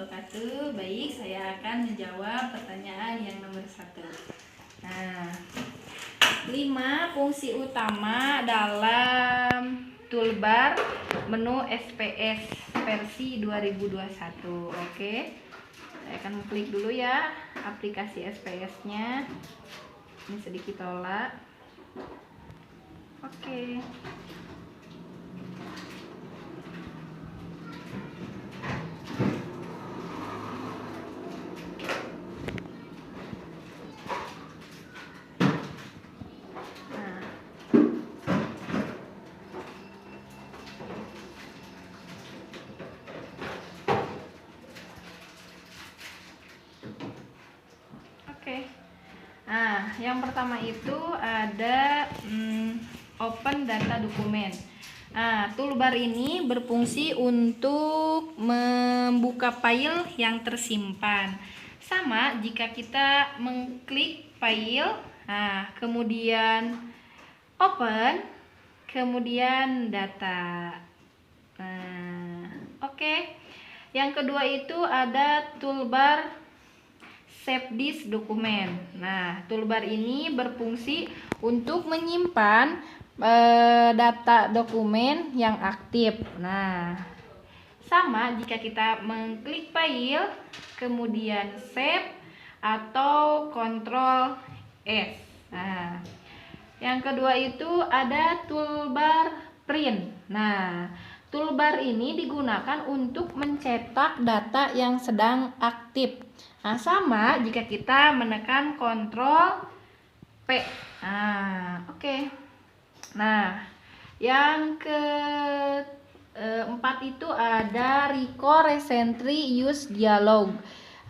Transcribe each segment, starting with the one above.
wabarakatuh. Baik, saya akan menjawab pertanyaan yang nomor 1. Nah, 5 fungsi utama dalam toolbar menu SPS versi 2021. Oke, saya akan klik dulu ya aplikasi SPS-nya. Ini sedikit tolak. Oke. Nah, yang pertama itu ada open data dokumen. Nah, toolbar ini berfungsi untuk membuka file yang tersimpan. Sama jika kita mengklik file, nah, kemudian open, kemudian data. Nah, oke. Yang kedua itu ada toolbar save this dokumen. Nah, toolbar ini berfungsi untuk menyimpan data dokumen yang aktif. Nah, sama jika kita mengklik file, kemudian save atau Ctrl S. Nah, yang kedua itu ada toolbar print. Nah, toolbar ini digunakan untuk mencetak data yang sedang aktif. Nah, sama jika kita menekan Ctrl P. Nah, oke. Nah, yang keempat itu ada Record Recently Used Dialog.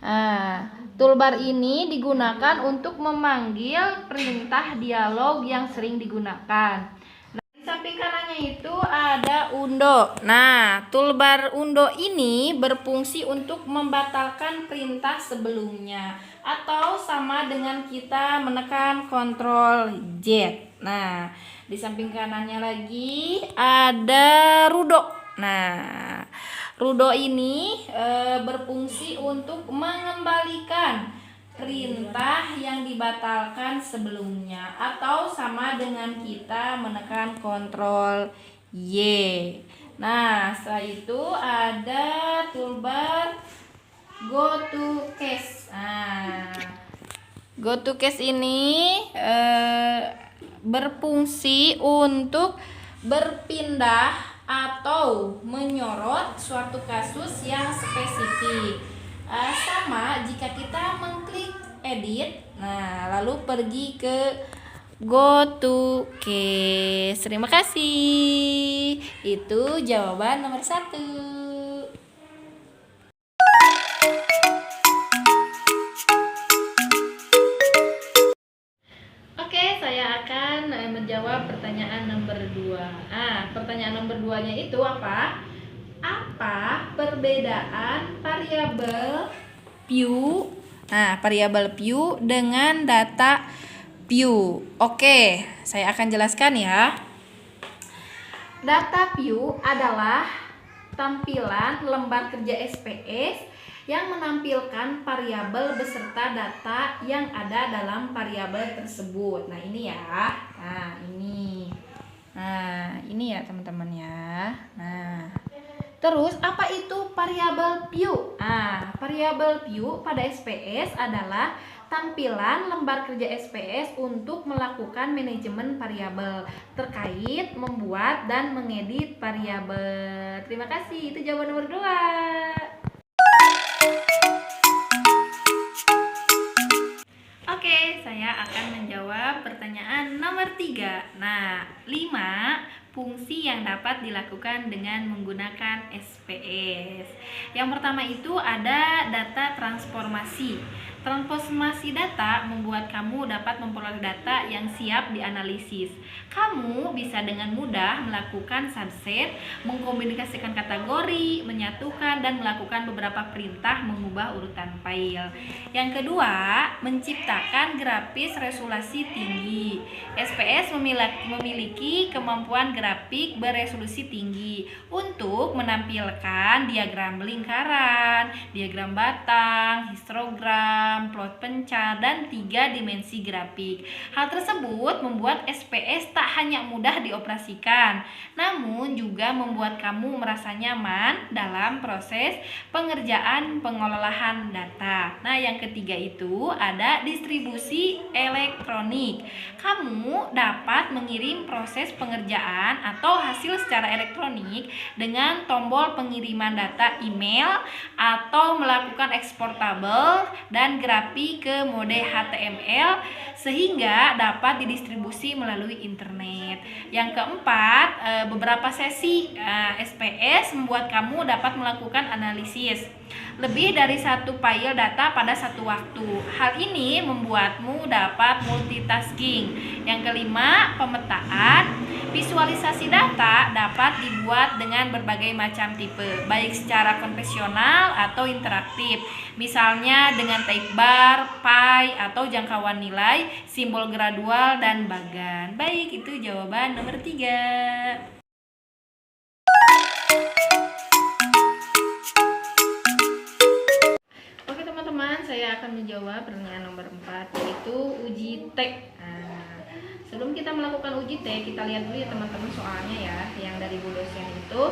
Nah, toolbar ini digunakan untuk memanggil perintah dialog yang sering digunakan. Samping kanannya itu ada undo. Nah, toolbar undo ini berfungsi untuk membatalkan perintah sebelumnya atau sama dengan kita menekan Ctrl Z. Nah, di samping kanannya lagi ada rudo. Nah, rudo ini berfungsi untuk mengembalikan perintah yang dibatalkan sebelumnya atau sama dengan kita menekan Ctrl Y. Nah, setelah itu ada toolbar go to cache. Nah, go to cache ini berfungsi untuk berpindah atau menyorot suatu kasus yang spesifik. Sama jika kita mengklik edit, nah lalu pergi ke go to cache. Terima kasih. Itu jawaban nomor 1. Oke, saya akan menjawab pertanyaan nomor 2. Pertanyaan nomor 2-nya itu apa? Apa perbedaan variabel view? Nah, variabel view dengan data view. Oke, saya akan jelaskan ya. Data view adalah tampilan lembar kerja SPS yang menampilkan variabel beserta data yang ada dalam variabel tersebut. Nah, ini ya. Nah, ini ya teman-teman ya. Nah, terus apa itu variabel view? Variabel view pada SPS adalah tampilan lembar kerja SPS untuk melakukan manajemen variabel terkait membuat dan mengedit variabel. Terima kasih. Itu jawaban nomor 2. Oke, saya akan menjawab pertanyaan nomor 3. Nah, 5 fungsi yang dapat dilakukan dengan menggunakan SPS. Yang pertama itu ada data transformasi. Transformasi data membuat kamu dapat memperoleh data yang siap dianalisis. Kamu bisa dengan mudah melakukan subset, mengkomunikasikan kategori, menyatukan, dan melakukan beberapa perintah mengubah urutan file. Yang kedua, menciptakan grafis resolusi tinggi. SPS memiliki kemampuan grafik beresolusi tinggi untuk menampilkan diagram lingkaran, diagram batang, histogram, plot pencar, dan 3 dimensi grafik. Hal tersebut membuat SPS tak hanya mudah dioperasikan, namun juga membuat kamu merasa nyaman dalam proses pengerjaan pengolahan data. Nah, yang ketiga itu ada distribusi elektronik. Kamu dapat mengirim proses pengerjaan atau hasil secara elektronik dengan tombol pengiriman data email atau melakukan eksportable dan grafik ke mode HTML sehingga dapat didistribusi melalui internet. Yang keempat, beberapa sesi SPS membuat kamu dapat melakukan analisis lebih dari satu file data pada satu waktu. Hal ini membuatmu dapat multitasking. Yang kelima, pemetaan. Visualisasi data dapat dibuat dengan berbagai macam tipe, baik secara konvensional atau interaktif. Misalnya dengan type bar, pie, atau jangkauan nilai, simbol gradual, dan bagan. Baik, itu jawaban nomor 3. Oke teman-teman, saya akan menjawab pertanyaan nomor 4, yaitu uji TEK. Sebelum kita melakukan uji TEK, kita lihat dulu ya teman-teman soalnya ya, yang dari Bu dosen itu.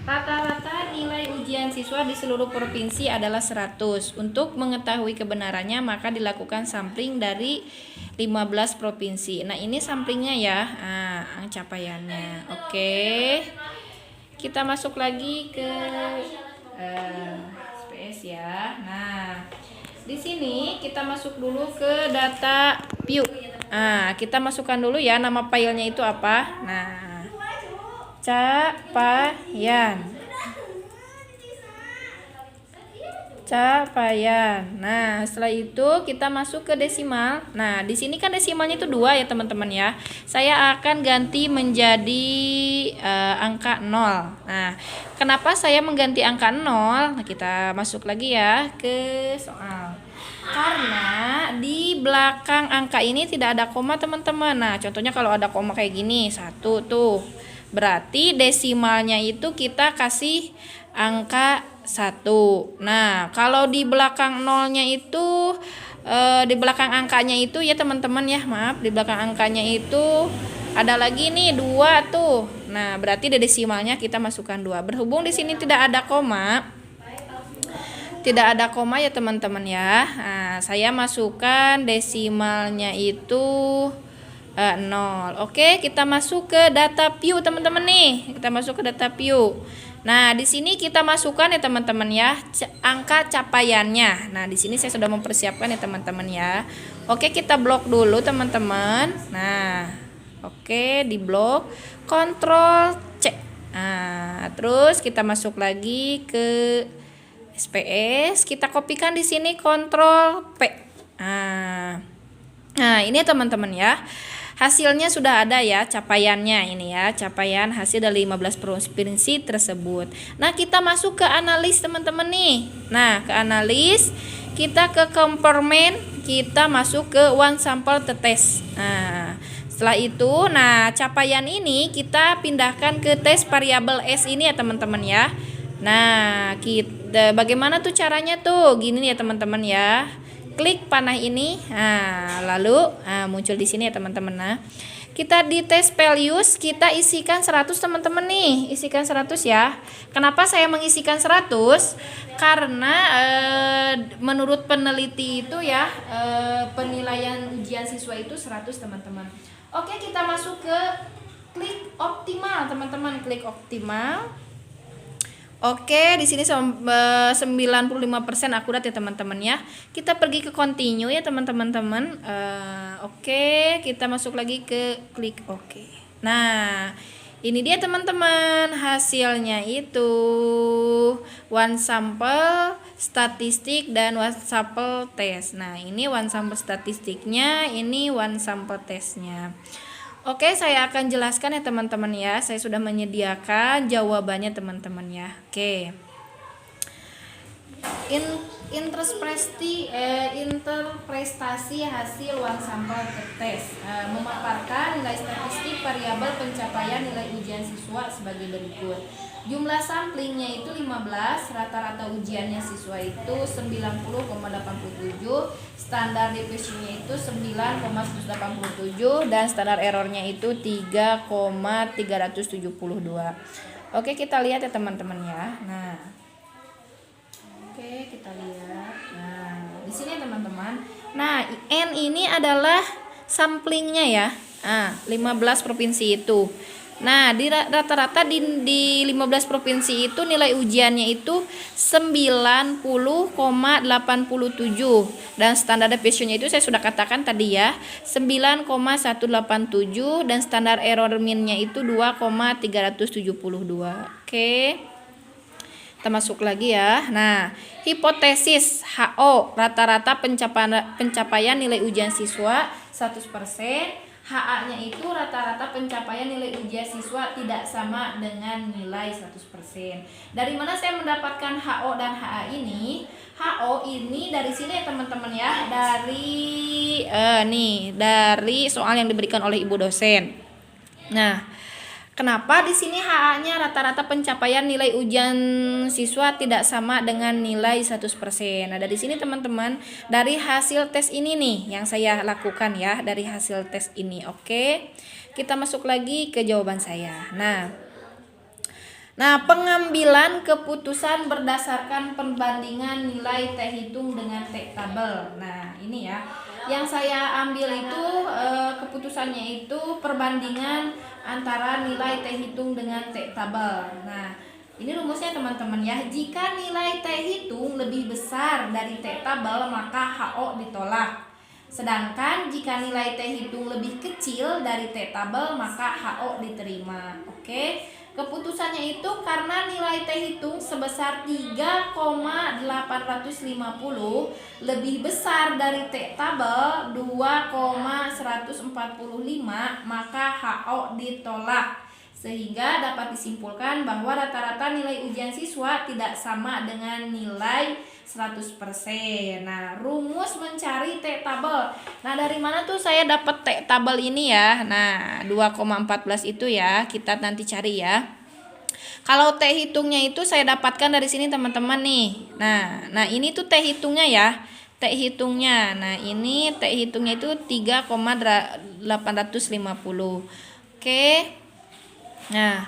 Rata-rata nilai ujian siswa di seluruh provinsi adalah 100. Untuk mengetahui kebenarannya, maka dilakukan sampling dari 15 provinsi. Nah, ini samplingnya ya, capaiannya. Oke. Kita masuk lagi ke SPS ya. Nah, di sini kita masuk dulu ke data view. Kita masukkan dulu ya nama filenya itu apa. Nah, capaian. Nah, setelah itu kita masuk ke desimal. Nah, di sini kan desimalnya itu 2 ya teman-teman ya. Saya akan ganti menjadi angka 0. Nah, kenapa saya mengganti angka 0? Nah, kita masuk lagi ya ke soal. Karena di belakang angka ini tidak ada koma teman-teman. Nah, contohnya kalau ada koma kayak gini, 1 tuh. Berarti desimalnya itu kita kasih angka 1. Nah, kalau di belakang nolnya itu di belakang angkanya itu ya teman-teman ya, maaf, di belakang angkanya itu ada lagi nih 2 tuh. Nah, berarti di desimalnya kita masukkan 2. Berhubung di sini tidak ada koma. Tidak ada koma ya teman-teman ya. Nah, saya masukkan desimalnya itu 0. Oke, kita masuk ke data view teman-teman nih. Kita masuk ke data view. Nah, di sini kita masukkan ya teman-teman ya angka capaiannya. Nah, di sini saya sudah mempersiapkan ya teman-teman ya. Oke, kita blok dulu teman-teman. Nah, oke, di blok, Ctrl C. Nah, terus kita masuk lagi ke SPS, kita kopikan di sini Ctrl P. Nah, ini teman-teman ya. Hasilnya sudah ada ya, capaiannya ini ya, capaian hasil dari 15 provinsi tersebut. Nah, kita masuk ke analis teman-teman nih. Nah, ke analis, kita ke compartment, kita masuk ke one sample to test. Nah, setelah itu, nah capaian ini kita pindahkan ke tes variabel S ini ya teman-teman ya. Nah, bagaimana tuh caranya tuh? Gini ya teman-teman ya. Klik panah ini, lalu muncul di sini ya teman-teman. Nah, kita di test values kita isikan 100 teman-teman nih, isikan 100 ya. Kenapa saya mengisikan 100? Karena menurut peneliti itu ya penilaian ujian siswa itu 100 teman-teman. Oke, kita masuk ke klik optimal teman-teman, klik optimal. Oke, di sini 95% akurat ya teman-teman ya. Kita pergi ke continue ya teman-teman. Oke, kita masuk lagi ke klik oke. Nah, Ini dia teman-teman, hasilnya itu one sample statistik dan one sample test. Nah, ini one sample statistiknya, ini one sample testnya. Oke, saya akan jelaskan ya teman-teman ya. Saya sudah menyediakan jawabannya teman-teman ya. Oke. Interpretasi hasil one sample test memaparkan nilai statistik variabel pencapaian nilai ujian siswa sebagai berikut. Jumlah samplingnya itu 15, rata-rata ujiannya siswa itu 90,87, standar deviasinya itu 9,187 dan standar errornya itu 3,372. Oke, kita lihat ya teman-teman ya. Nah, oke, kita lihat. Nah, di sini teman-teman. Nah, N ini adalah samplingnya ya. 15 provinsi itu. Nah, di rata-rata di 15 provinsi itu nilai ujiannya itu 90,87 dan standar deviasinya itu saya sudah katakan tadi ya, 9,187 dan standar error minnya itu 2,372. Oke. Kita masuk lagi ya. Nah, hipotesis HO rata-rata pencapaian nilai ujian siswa 100%. HA-nya itu rata-rata pencapaian nilai ujian siswa tidak sama dengan nilai 100%. Dari mana saya mendapatkan HO dan HA ini? HO ini dari sini ya teman-teman ya, dari dari soal yang diberikan oleh ibu dosen. Nah, kenapa di sini HA-nya rata-rata pencapaian nilai ujian siswa tidak sama dengan nilai 100%. Nah, dari sini teman-teman, dari hasil tes ini nih yang saya lakukan ya, dari hasil tes ini. Oke. Kita masuk lagi ke jawaban saya. Nah, pengambilan keputusan berdasarkan perbandingan nilai T hitung dengan T tabel. Nah, ini ya. Yang saya ambil itu keputusannya itu perbandingan antara nilai T hitung dengan T tabel. Nah, ini rumusnya teman-teman ya. Jika nilai T hitung lebih besar dari T tabel, maka HO ditolak. Sedangkan jika nilai T hitung lebih kecil dari T tabel, maka HO diterima. Oke. Keputusannya itu karena nilai T hitung sebesar 3,850 lebih besar dari T tabel 2,145, maka HO ditolak. Sehingga dapat disimpulkan bahwa rata-rata nilai ujian siswa tidak sama dengan nilai 100%. Nah, rumus mencari T tabel. Nah, dari mana tuh saya dapat T tabel ini ya? Nah, 2,14 itu ya, kita nanti cari ya. Kalau T hitungnya itu saya dapatkan dari sini teman-teman nih. Nah, ini tuh T hitungnya ya. T hitungnya. Nah, ini T hitungnya itu 3,850. Oke. Nah,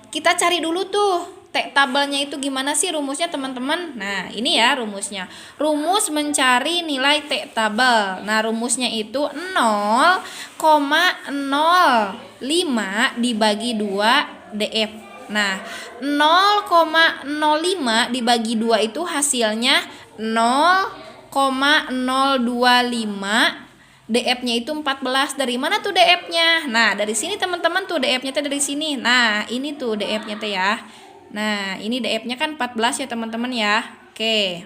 kita cari dulu tuh T tabelnya itu gimana sih rumusnya teman-teman. Nah, ini ya rumusnya. Rumus mencari nilai T tabel. Nah, rumusnya itu 0,05 dibagi 2 DF. Nah, 0,05 dibagi 2 itu hasilnya 0,025. DF-nya itu 14. Dari mana tuh DF-nya? Nah, dari sini teman-teman tuh DF-nya tuh dari sini. Nah, ini tuh DF-nya tuh ya. Nah, ini DF-nya kan 14 ya teman-teman ya. Oke.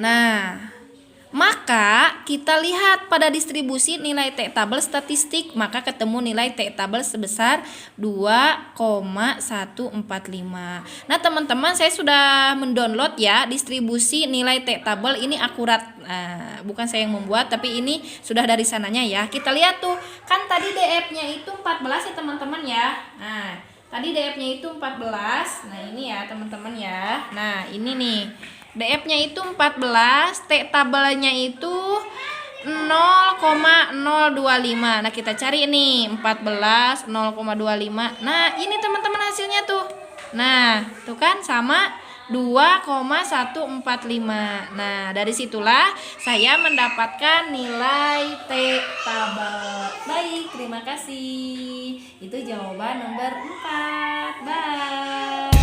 Nah, maka kita lihat pada distribusi nilai T tabel statistik, maka ketemu nilai T tabel sebesar 2,145. Nah, teman-teman, saya sudah mendownload ya distribusi nilai T tabel ini akurat. Nah, bukan saya yang membuat, tapi ini sudah dari sananya ya. Kita lihat tuh, kan tadi DF-nya itu 14 ya teman-teman ya. Nah, tadi DF-nya itu 14. Nah, ini ya teman-teman ya. Nah, ini nih. DF-nya itu 14, T tabelnya itu 0,025. Nah, kita cari nih 14 0,25. Nah, ini teman-teman hasilnya tuh. Nah, tuh kan sama 2,145. Nah, dari situlah saya mendapatkan nilai T tabel. Baik, terima kasih. Itu jawaban nomor 4. Bye.